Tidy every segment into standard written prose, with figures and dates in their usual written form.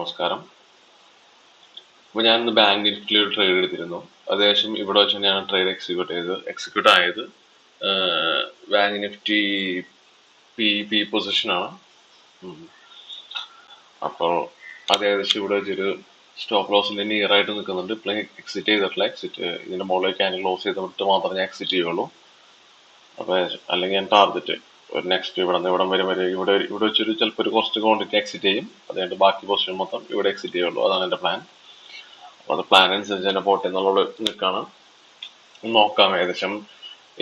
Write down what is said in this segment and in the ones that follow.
നമസ്കാരം. അപ്പോൾ ഞാൻ ഇന്ന് ബാങ്ക് നിഫ്റ്റിയിൽ ഒരു ട്രേഡ് എടുത്തിരുന്നു. ഏകദേശം ഇവിടെ വെച്ച് ഞാൻ ട്രേഡ് എക്സിക്യൂട്ട് ആയത് ബാങ്ക് നിഫ്റ്റി പി പൊസിഷനാണ്. അപ്പോൾ അത് ഏകദേശം ഇവിടെ വെച്ചൊരു സ്റ്റോപ്പ് ലോസിന്റെ നിയർ ആയിട്ട് നിൽക്കുന്നുണ്ട്. ഇപ്പോൾ എക്സിറ്റ് ചെയ്തിട്ടില്ല. ഇതിന്റെ മുകളിലേക്ക് ഞാൻ ക്ലോസ് ചെയ്തിട്ട് മാത്രമേ ഞാൻ എക്സിറ്റ് ചെയ്യുള്ളൂ. അപ്പോൾ അല്ലെങ്കിൽ ഞാൻ ടാർഗറ്റ് ഒരു നെക്സ്റ്റ് ഇവിടം വരെ ഇവിടെ വെച്ചൊരു ചിലപ്പോൾ ഒരു കുറച്ച് ക്വാണ്ടിറ്റി എക്സിറ്റ് ചെയ്യും. അതുകൊണ്ട് ബാക്കി പൊസിഷൻ മൊത്തം ഇവിടെ എക്സിറ്റ് ചെയ്യുള്ളൂ. അതാണ് എൻ്റെ പ്ലാൻ. അപ്പോൾ അത് പ്ലാൻ അനുസരിച്ച് തന്നെ പോട്ടെ എന്നുള്ള നിൽക്കാണ്. നോക്കാം. ഏകദേശം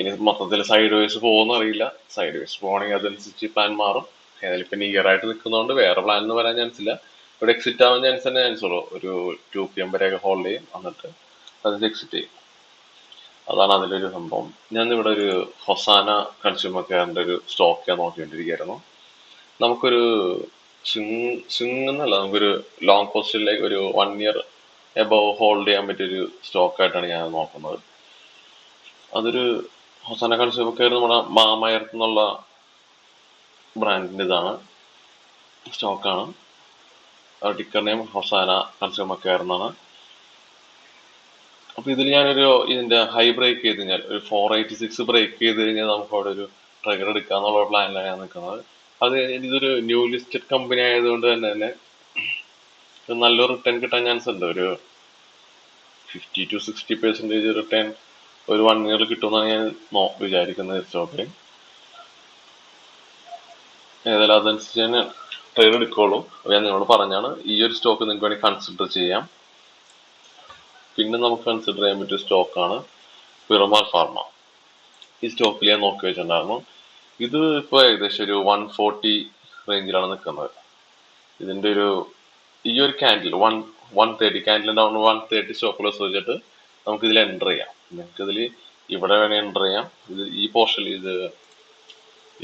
ഇനി മൊത്തത്തിൽ സൈഡ് വേസ് പോകുമെന്ന് അറിയില്ല. സൈഡ് വേസ് പോകണമെങ്കിൽ അതനുസരിച്ച് പ്ലാൻ മാറും. ഏതായാലും ഇപ്പം നിയർ ആയിട്ട് നിൽക്കുന്നതുകൊണ്ട് വേറെ പ്ലാൻ എന്ന് വരാൻ ചാൻസ് ഇല്ല. ഇവിടെ എക്സിറ്റ് ആവാൻ ചാൻസ് ഉള്ളൂ. ഒരു 2 PM വരെയൊക്കെ ഹോൾഡ് ചെയ്യും. എന്നിട്ട് അത് എക്സിറ്റ് ചെയ്യും. അതാണ് അതിലൊരു സംഭവം. ഞാൻ ഇവിടെ ഒരു ഹൊസാന കൺസ്യൂമർ കെയറിന്റെ ഒരു സ്റ്റോക്ക് ഞാൻ നോക്കിക്കൊണ്ടിരിക്കുകയായിരുന്നു. നമുക്കൊരു സ്വിങ് എന്നല്ല, നമുക്കൊരു ലോങ് പൊസിഷനിലേക്ക് ഒരു 1 year എബവ് ഹോൾഡ് ചെയ്യാൻ പറ്റിയൊരു സ്റ്റോക്കായിട്ടാണ് ഞാൻ നോക്കുന്നത്. അതൊരു ഹൊസാന കൺസ്യൂമർ കെയർ നമ്മുടെ മാമയർത്ത് എന്നുള്ള ബ്രാൻഡിന്റെ ഇതാണ്, സ്റ്റോക്കാണ്. Ticker name hosanna consumer care എന്നാണ്. അപ്പൊ ഇതിൽ ഇതിന്റെ ഹൈ ബ്രേക്ക് ചെയ്ത് കഴിഞ്ഞാൽ ഒരു 486 ബ്രേക്ക് ചെയ്ത് കഴിഞ്ഞാൽ നമുക്ക് അവിടെ ഒരു ട്രിഗർ എടുക്കാന്നുള്ള പ്ലാനിലാണ് ഞാൻ നിൽക്കുന്നത്. അത് ഇതൊരു ന്യൂ ലിസ്റ്റഡ് കമ്പനി ആയതുകൊണ്ട് തന്നെ നല്ലൊരു റിട്ടേൺ കിട്ടാൻ ചാൻസ് ഉണ്ട്. ഒരു 50 to 60% റിട്ടേൺ ഒരു 1 year കിട്ടുമെന്നാണ് ഞാൻ വിചാരിക്കുന്നത് സ്റ്റോക്കിൽ. ഏതായാലും അതനുസരിച്ച് ഞാൻ ട്രേഡ് എടുക്കുള്ളൂ. ഞാൻ നിങ്ങളോട് പറഞ്ഞാണ് ഈ ഒരു സ്റ്റോക്ക് നിങ്ങൾക്ക് വേണമെങ്കിൽ കൺസിഡർ ചെയ്യാം. പിന്നെ നമുക്ക് കൺസിഡർ ചെയ്യാൻ പറ്റിയ സ്റ്റോക്കാണ് പിറമാൽ ഫാർമ. ഈ സ്റ്റോക്കിൽ ഞാൻ നോക്കി വെച്ചിട്ടുണ്ടായിരുന്നു. ഇത് ഇപ്പോൾ ഏകദേശം ഒരു 140 റേഞ്ചിലാണ് നിൽക്കുന്നത്. ഇതിന്റെ ഈ ഒരു candle 130 candle down 130 stop loss വെച്ചിട്ട് നമുക്ക് ഇതിൽ എൻ്റർ ചെയ്യാം. നിങ്ങൾക്ക് ഇതിൽ ഇവിടെ വേണേൽ എൻ്റർ ചെയ്യാം. ഇത് ഈ പോർഷനിൽ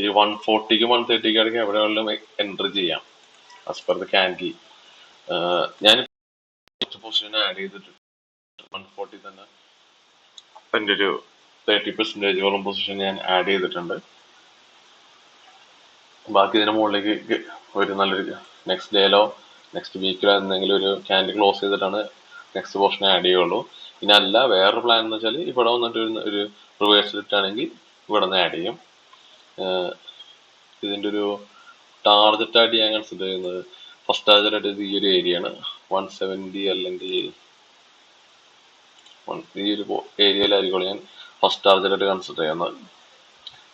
ഈ 140ക്കും 130ക്കും ഇടയ്ക്ക് എവിടെ വേണമെങ്കിലും എൻ്റർ ചെയ്യാം ആസ് പെർ ദ ക്യാൻഡിൽ. ഞാൻ പൊസിഷൻ ആഡ് ചെയ്തിട്ടുണ്ട് 140 തന്നെ. എൻ്റെ ഒരു 30% പൊസിഷൻ ഞാൻ ആഡ് ചെയ്തിട്ടുണ്ട്. ബാക്കി ഇതിന്റെ മുകളിലേക്ക് ഒരു നല്ലൊരു നെക്സ്റ്റ് ഡേയിലോ നെക്സ്റ്റ് വീക്കിലോ എന്തെങ്കിലും ഒരു ക്യാൻഡിൽ ക്ലോസ് ചെയ്തിട്ടാണ് നെക്സ്റ്റ് പോർഷൻ ആഡ് ചെയ്യുള്ളൂ. ഇനി അല്ല, വേറൊരു പ്ലാൻ എന്ന് വെച്ചാൽ ഇവിടെ വന്നിട്ട് ഒരു റിവേഴ്സൽ ഇട്ടാണെങ്കിൽ ഇവിടെ നിന്ന് ആഡ് ചെയ്യും. ഇതിന്റെ ഒരു ടാർഗറ്റ് ആയിട്ട് ഞാൻ കൺസിഡർ ചെയ്യുന്നത് ഫസ്റ്റ് ടാർഗറ്റ് ആയിട്ട് ഈ ഒരു ഏരിയയാണ് 170, അല്ലെങ്കിൽ ഈ ഒരു ഏരിയയിലായിരിക്കും ഞാൻ ഫസ്റ്റ് ടാർഗറ്റ് ആയിട്ട് കൺസിഡർ ചെയ്യുന്നത്.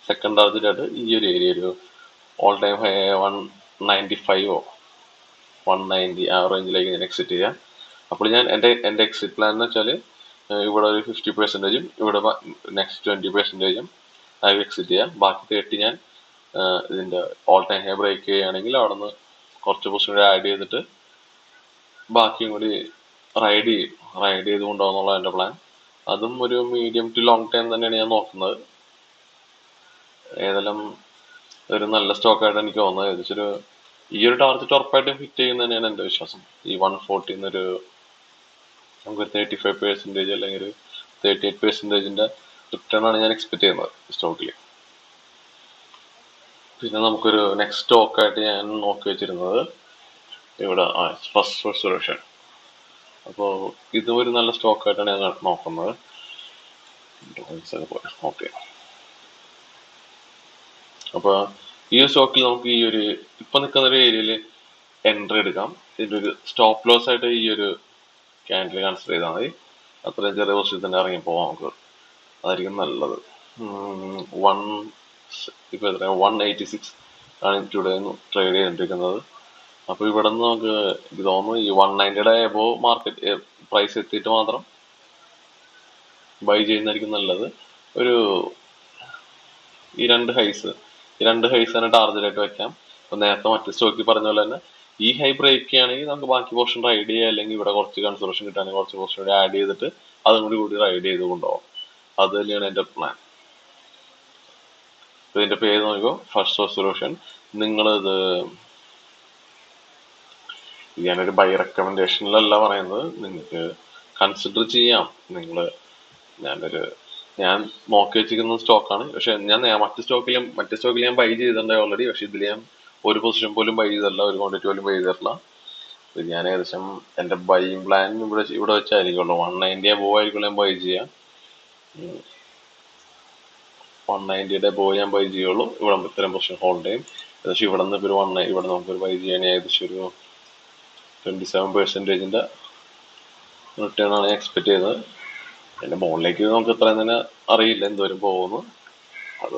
സെക്കൻഡ് ടാർഗറ്റ് ആയിട്ട് ഈ ഒരു ഏരിയ ഒരു ഓൾ ടൈം ഹൈ 195 190 ആ റേഞ്ചിലേക്ക് ഞാൻ എക്സിറ്റ് ചെയ്യാം. അപ്പോൾ ഞാൻ എൻ്റെ എക്സിറ്റ് പ്ലാൻ എന്ന് വെച്ചാൽ ഇവിടെ ഒരു 50%, ഇവിടെ നെക്സ്റ്റ് 20% ആയി എക്സിറ്റ് ചെയ്യാം. ബാക്കി 30 ഞാൻ ഇതിന്റെ ഓൾ ടൈം ഹൈ ബ്രേക്ക് ചെയ്യുകയാണെങ്കിൽ അവിടെ നിന്ന് കുറച്ച് പൊസിഷൻ കൂടി ആഡ് ചെയ്തിട്ട് ബാക്കിയും കൂടി റൈഡ് ചെയ്ത് കൊണ്ടുപോകുന്നുള്ള എൻ്റെ പ്ലാൻ. അതും ഒരു മീഡിയം ടു ലോങ് ടൈം തന്നെയാണ് ഞാൻ നോക്കുന്നത്. ഏതെല്ലാം ഒരു നല്ല സ്റ്റോക്കായിട്ട് എനിക്ക് തോന്നുന്നത്. ഏകദേശം ഈ ഒരു ടാർഗറ്റ് ഉറപ്പായിട്ടും ഹിറ്റ് ചെയ്യുന്ന തന്നെയാണ് എൻ്റെ വിശ്വാസം. ഈ 140 നമുക്ക് 35% അല്ലെങ്കിൽ ഒരു 38% റിട്ടേൺ ആണ് ഞാൻ എക്സ്പെക്ട് ചെയ്യുന്നത് സ്റ്റോക്കിൽ. പിന്നെ നമുക്കൊരു നെക്സ്റ്റ് സ്റ്റോക്കായിട്ട് ഞാൻ നോക്കി വെച്ചിരുന്നത് ഇവിടെ ഫസ്റ്റ് സൊല്യൂഷൻ. അപ്പോൾ ഇതും ഒരു നല്ല സ്റ്റോക്കായിട്ടാണ് ഞാൻ നോക്കുന്നത്. ഓക്കെ, അപ്പൊ ഈ ഒരു സ്റ്റോക്കിൽ നമുക്ക് ഈ ഒരു ഇപ്പൊ നിൽക്കുന്ന ഒരു ഏരിയയിൽ എൻട്രി എടുക്കാം. ഇതിന്റെ ഒരു സ്റ്റോപ്പ് ലോസ് ആയിട്ട് ഈ ഒരു ക്യാൻഡിൽ കൺസിഡർ ചെയ്താൽ മതി. അത്രയും ചെറിയ പൊസിഷൻ തന്നെ ഇറങ്ങി പോവാം നമുക്ക്, അതായിരിക്കും നല്ലത്. ഇപ്പൊ എത്ര 186 ആണ് ഇവിടെ ട്രേഡ് ചെയ്തിരിക്കുന്നത്. അപ്പൊ ഇവിടെ നിന്ന് നമുക്ക് എനിക്ക് തോന്നുന്നു ഈ 190 എബോവ് മാർക്കറ്റ് പ്രൈസ് എത്തിയിട്ട് മാത്രം ബൈ ചെയ്യുന്നതായിരിക്കും നല്ലത്. ഈ രണ്ട് ഹൈസ് തന്നെ ടാർഗറ്റ് ആയിട്ട് വെക്കാം. അപ്പൊ നേരത്തെ മറ്റേ സ്റ്റോക്കിൽ പറഞ്ഞ പോലെ തന്നെ ഈ ഹൈ ബ്രേക്ക് ചെയ്യുകയാണെങ്കിൽ നമുക്ക് ബാക്കി പോർഷൻ റൈഡ് ചെയ്യുക, അല്ലെങ്കിൽ ഇവിടെ കുറച്ച് കൺസർവേഷൻ കിട്ടുകയാണെങ്കിൽ കുറച്ച് പോർഷൻ കൂടി ആഡ് ചെയ്തിട്ട് അതും കൂടി റൈഡ് ചെയ്ത് കൊണ്ടുപോകാം. അത് തന്നെയാണ് എൻ്റെ പ്ലാൻ. ഇതിന്റെ പേര് നോക്കിയോ, ഫസ്റ്റ് സൊല്യൂഷൻ. നിങ്ങളിത് ഞാനൊരു ബൈ റെക്കമെൻഡേഷനിലല്ല പറയുന്നത്, നിങ്ങൾക്ക് കൺസിഡർ ചെയ്യാം. ഞാൻ നോക്കി വെച്ചിരിക്കുന്ന സ്റ്റോക്കാണ്. പക്ഷെ ഞാൻ മറ്റേ സ്റ്റോക്കിൽ ഞാൻ ബൈ ചെയ്തിട്ടുണ്ട് ഓൾറെഡി. പക്ഷെ ഇതിൽ ഞാൻ ഒരു പൊസിഷൻ പോലും ബൈ ചെയ്തിട്ടില്ല, ഒരു ക്വാണ്ടിറ്റി പോലും ബൈ ചെയ്തിട്ടില്ല. ഞാൻ ഏകദേശം എൻ്റെ ബൈയിങ് പ്ലാൻ ഇവിടെ വെച്ചായിരിക്കുമല്ലോ 190 അബോവ് ആയിരിക്കും ഞാൻ ബൈ ചെയ്യാം. 190യുടെ അബോവ് ഞാൻ ബൈ ചെയ്യുള്ളൂ. ഇവിടെ ഇത്രയും പൊസിഷൻ ഹോൾഡ് ചെയ്യും. ഏകദേശം ഇവിടെ നിന്ന് ഒരു ഇവിടെ നമുക്കൊരു ബൈ ചെയ്യാൻ ഏകദേശം ഒരു 27% റിട്ടേൺ ആണ് ഞാൻ എക്സ്പെക്ട് ചെയ്യുന്നത്. എൻ്റെ മുകളിലേക്ക് നമുക്ക് ഇത്രയും തന്നെ അറിയില്ല എന്തോരം പോകുന്നു. അത്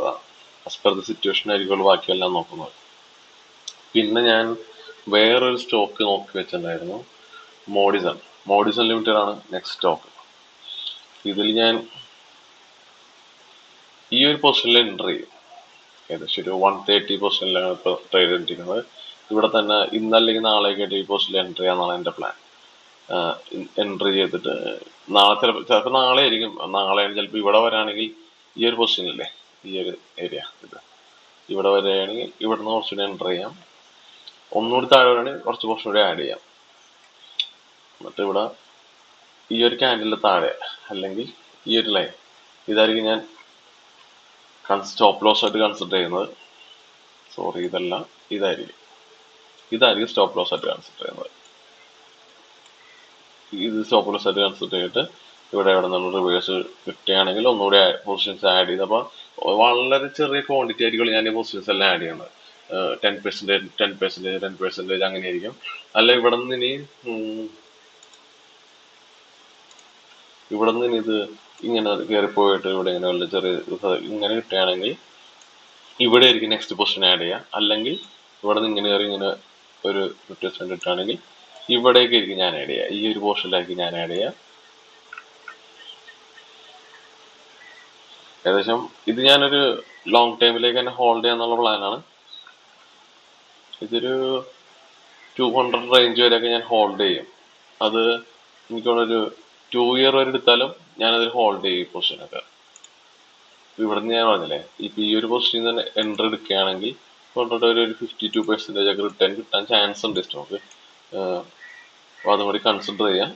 ആസ് പെർ ദ സിറ്റുവേഷൻ ആയിരിക്കുമല്ലോ ബാക്കിയെല്ലാം നോക്കുന്നത്. പിന്നെ ഞാൻ വേറൊരു സ്റ്റോക്ക് നോക്കി വെച്ചിട്ടുണ്ടായിരുന്നു, മോഡിസൺ ലിമിറ്റഡ് ആണ് നെക്സ്റ്റ് സ്റ്റോക്ക്. ഇതിൽ ഞാൻ ഈ ഒരു പൊസിഷനിൽ എൻ്റർ ചെയ്യും. ഏകദേശം ഒരു 130 പൊസിഷനിലാണ് ഇപ്പോൾ ട്രേഡ് ചെയ്തിരിക്കുന്നത്. ഇവിടെ തന്നെ ഇന്നല്ലെങ്കിൽ നാളേക്കായിട്ട് ഈ പൊസിഷനിൽ എൻ്റർ ചെയ്യാന്നാണ് എൻ്റെ പ്ലാൻ. എൻ്റർ ചെയ്തിട്ട് നാളെ ചിലപ്പോൾ നാളെ ആയിരിക്കും. നാളെ ചിലപ്പോൾ ഇവിടെ വരാണെങ്കിൽ ഈ ഒരു പൊസിഷനില്ലേ, ഈ ഒരു ഏരിയ ഇവിടെ വരികയാണെങ്കിൽ ഇവിടുന്ന് കുറച്ചുകൂടി എൻ്റർ ചെയ്യാം. ഒന്നുകൂടി താഴെ വരികയാണെങ്കിൽ കുറച്ച് കുറച്ചുകൂടി ആഡ് ചെയ്യാം. എന്നിട്ട് ഇവിടെ ഈ ഒരു ക്യാൻഡിലിന്റെ താഴെ അല്ലെങ്കിൽ ഈ ഒരു ലൈൻ ഇതായിരിക്കും ഞാൻ സ്റ്റോപ്പ് ലോസ് ആയിട്ട് കൺസിഡർ ചെയ്യുന്നത്. സോറി, ഇതായിരിക്കും സ്റ്റോപ്പ് ലോസ് ആയിട്ട് കൺസിഡർ ചെയ്യുന്നത്. ഇത് സ്റ്റോപ്പ് ലോസ് ആയിട്ട് കൺസിഡർ ചെയ്തിട്ട് ഇവിടെ നിന്ന് റിവേഴ്സ് കിട്ടുകയാണെങ്കിൽ ഒന്നുകൂടി പൊസിഷൻസ് ആഡ് ചെയ്ത്, അപ്പോൾ വളരെ ചെറിയ ക്വാണ്ടിറ്റി ആയിരിക്കും ഞാൻ ഈ പൊസിഷൻസ് എല്ലാം ആഡ് ചെയ്യുന്നത്. 10% അങ്ങനെയായിരിക്കും. അല്ല ഇവിടെ നിന്ന് ഇത് ഇങ്ങനെ കയറിപ്പോയിട്ട് ഇവിടെ ഇങ്ങനെ വല്ല ചെറിയ ഇങ്ങനെ കിട്ടുകയാണെങ്കിൽ ഇവിടെ ആയിരിക്കും നെക്സ്റ്റ് പൊസിഷൻ ആഡ് ചെയ്യുക. അല്ലെങ്കിൽ ഇവിടെ നിന്ന് ഇങ്ങനെ കയറി ഇങ്ങനെ ഒരു 50% കിട്ടുകയാണെങ്കിൽ ഇവിടേക്കായിരിക്കും ഞാൻ ആഡ് ചെയ്യുക. ഈ ഒരു പോർഷനിലായിരിക്കും ഞാൻ ആഡ് ചെയ്യുക. ഏകദേശം ഇത് ഞാനൊരു ലോങ് ടൈമിലേക്ക് തന്നെ ഹോൾഡ് ചെയ്യാന്നുള്ള പ്ലാനാണ്. ഇതൊരു 200 റേഞ്ച് വരെയൊക്കെ ഞാൻ ഹോൾഡ് ചെയ്യും. അത് എനിക്കൊരു 2 ഇയർ വരെ എടുത്താലും ഞാനതിൽ ഹോൾഡ് ചെയ്യും ഈ പൊസിഷനൊക്കെ. ഇവിടുന്ന് ഞാൻ പറഞ്ഞില്ലേ, ഇപ്പൊ ഈ ഒരു പൊസിഷനിൽ തന്നെ എൻട്രി എടുക്കുകയാണെങ്കിൽ കൊണ്ടിട്ട് ഒരു 52% ഒക്കെ റിട്ടേൺ കിട്ടാൻ ചാൻസ് ഉണ്ട് സ്റ്റോക്ക്. അപ്പോൾ അതും കൂടി കൺസിഡർ ചെയ്യാം.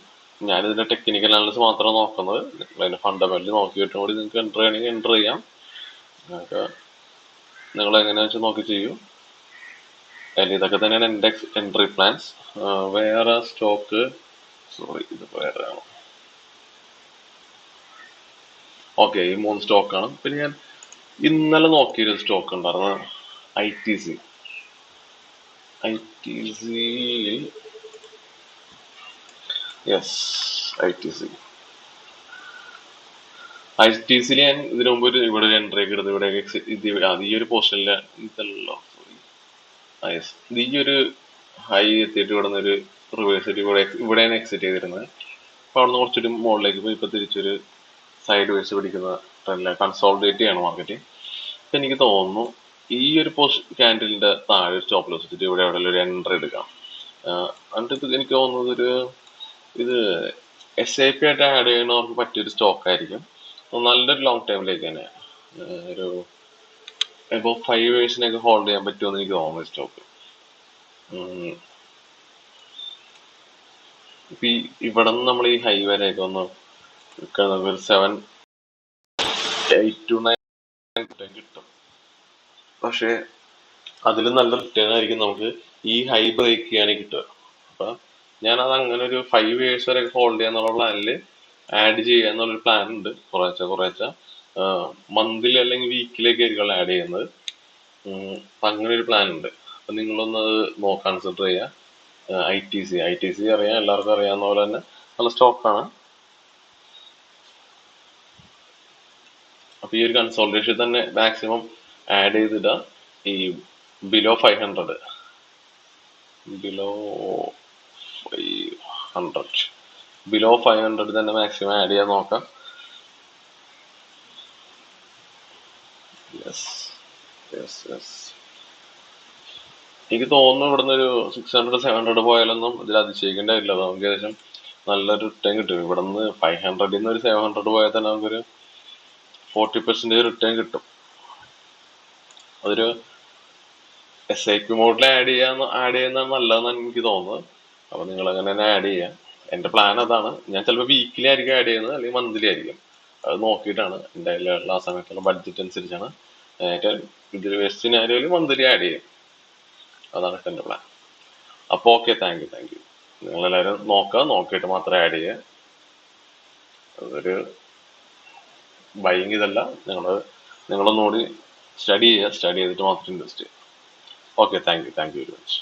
ഞാനിതിന്റെ ടെക്നിക്കൽ അനാലിസിസ് മാത്രമാണ് നോക്കുന്നത്. അതിന്റെ ഫണ്ടമെന്റൽ നോക്കിയിട്ടും കൂടി നിങ്ങൾക്ക് എൻട്രി ചെയ്യണമെങ്കിൽ എൻട്രി ചെയ്യാം. നിങ്ങൾ എങ്ങനെയാണെന്ന് വെച്ചാൽ നോക്കി ചെയ്യൂ. ഇതൊക്കെ തന്നെയാണ് എൻ്റെ എൻട്രി പ്ലാൻസ്. വേറെ സ്റ്റോക്ക്, സോറി ഇത് വേറെ ആണ്. ഓക്കെ, ഈ 3 സ്റ്റോക്കാണ്. പിന്നെ ഞാൻ ഇന്നലെ നോക്കിയൊരു സ്റ്റോക്ക് ഉണ്ടായിരുന്നു, ITC. ITCയിൽ ഞാൻ ഇതിനു മുമ്പ് ഇവിടെ ഒരു എൻട്രി ഒക്കെ എടുത്ത് ഇവിടെ ഈ ഒരു പോർഷനില് ഇതല്ലോ, ഈ ഒരു ഹൈ എത്തിയിട്ട് ഇവിടെ നിന്ന് ഒരു റിവേഴ്സ് ഇവിടെയാണ് എക്സിറ്റ് ചെയ്തിരുന്നത്. അപ്പൊ അവിടെ നിന്ന് കുറച്ചൊരു മുകളിലേക്ക് പോയി ഇപ്പൊ തിരിച്ചൊരു സൈഡ് വേസ് പിടിക്കുന്ന ട്രെൻഡില് കൺസോൾട്ടേറ്റ് ചെയ്യാണ് മാർക്കറ്റ്. അപ്പൊ എനിക്ക് തോന്നുന്നു ഈ ഒരു ക്യാൻഡിലിന്റെ താഴെ സ്റ്റോപ്പ് ലോസ് വെച്ചിട്ട് ഇവിടെ എവിടെ ഒരു എൻട്രി എടുക്കാം. എന്നിട്ട് എനിക്ക് തോന്നുന്നത് ഇത് SIP ആയിട്ട് ആഡ് ചെയ്യുന്നവർക്ക് പറ്റിയൊരു സ്റ്റോക്ക് ആയിരിക്കും. നല്ലൊരു ലോങ് ടൈമിലേക്ക് തന്നെ ഒരു ഇപ്പൊ 5 ഇയേഴ്സിനൊക്കെ ഹോൾഡ് ചെയ്യാൻ പറ്റുമെന്ന് എനിക്ക് തോന്നുന്നു സ്റ്റോക്ക്. ഇപ്പൊ ഇവിടെ നിന്ന് നമ്മൾ ഈ ഹൈ വരെയൊക്കെ ഒന്ന് ഒരു 7, 8 to 9 കിട്ടും. പക്ഷെ അതിൽ നല്ല റിട്ടേൺ ആയിരിക്കും നമുക്ക് ഈ ഹൈ ബ്രേക്ക് ചെയ്യാനേ കിട്ടുക. അപ്പൊ ഞാനത് അങ്ങനെ ഒരു 5 ഇയേഴ്സ് വരെ ഹോൾഡ് ചെയ്യാന്നുള്ള പ്ലാനില് ആഡ് ചെയ്യാന്നുള്ളൊരു പ്ലാൻ ഉണ്ട്. കുറേശ്ശെ മന്ത്ലി അല്ലെങ്കിൽ വീക്കിലേക്ക് ആയിരിക്കും ആഡ് ചെയ്യുന്നത്. അപ്പൊ അങ്ങനെ ഒരു പ്ലാൻ ഉണ്ട്. അപ്പൊ നിങ്ങളൊന്ന് കൺസിഡർ ചെയ്യുക. ITC അറിയാം, എല്ലാവർക്കും അറിയാവുന്ന പോലെ തന്നെ നല്ല സ്റ്റോക്കാണ്. അപ്പൊ ഈ ഒരു കൺസോൾട്ടേഷൻ തന്നെ മാക്സിമം ആഡ് ചെയ്തിടുക. ഈ ബിലോ 500 തന്നെ മാക്സിമം ആഡ് ചെയ്യാൻ നോക്കാം. എനിക്ക് തോന്നുന്നു ഇവിടുന്ന് ഒരു 600-700 പോയാലൊന്നും ഇതിൽ അതിശയിക്കേണ്ട കാര്യമില്ല. നമുക്ക് ഏകദേശം നല്ലൊരു റിട്ടേൺ കിട്ടും. ഇവിടുന്ന് 500 ഒരു 700 പോയാൽ തന്നെ നമുക്കൊരു 40% റിട്ടേൺ കിട്ടും. അതൊരു SIP മോഡിൽ ആഡ് ചെയ്യുന്നതാണ് നല്ലതെന്നാണ് എനിക്ക് തോന്നുന്നത്. അപ്പൊ നിങ്ങൾ അങ്ങനെ തന്നെ ആഡ് ചെയ്യാം. എന്റെ പ്ലാൻ അതാണ്. ഞാൻ ചിലപ്പോൾ വീക്കിലി ആയിരിക്കും ആഡ് ചെയ്യുന്നത്, അല്ലെങ്കിൽ മന്ത്ലി ആയിരിക്കും. അത് നോക്കിയിട്ടാണ് എൻ്റെ ആ സമയത്തുള്ള ബഡ്ജറ്റ് അനുസരിച്ചാണ്. ഇതിൽ വെസ്റ്റിന് ആരെങ്കിലും മന്ത്ലി ആഡ് ചെയ്യും. അതാണ് എന്റെ പ്ലാൻ. അപ്പൊ ഓക്കെ, താങ്ക് യു. നിങ്ങളെല്ലാവരും നോക്കുക, നോക്കിയിട്ട് മാത്രമേ ആഡ് ചെയ്യുക. അതൊരു ബൈങ് ഇതല്ല, നിങ്ങളൊന്നുകൂടി സ്റ്റഡി ചെയ്യുക, സ്റ്റഡി ചെയ്തിട്ട് മാത്രം ഇൻവെസ്റ്റ് ചെയ്യുക. Okay, thank you very much.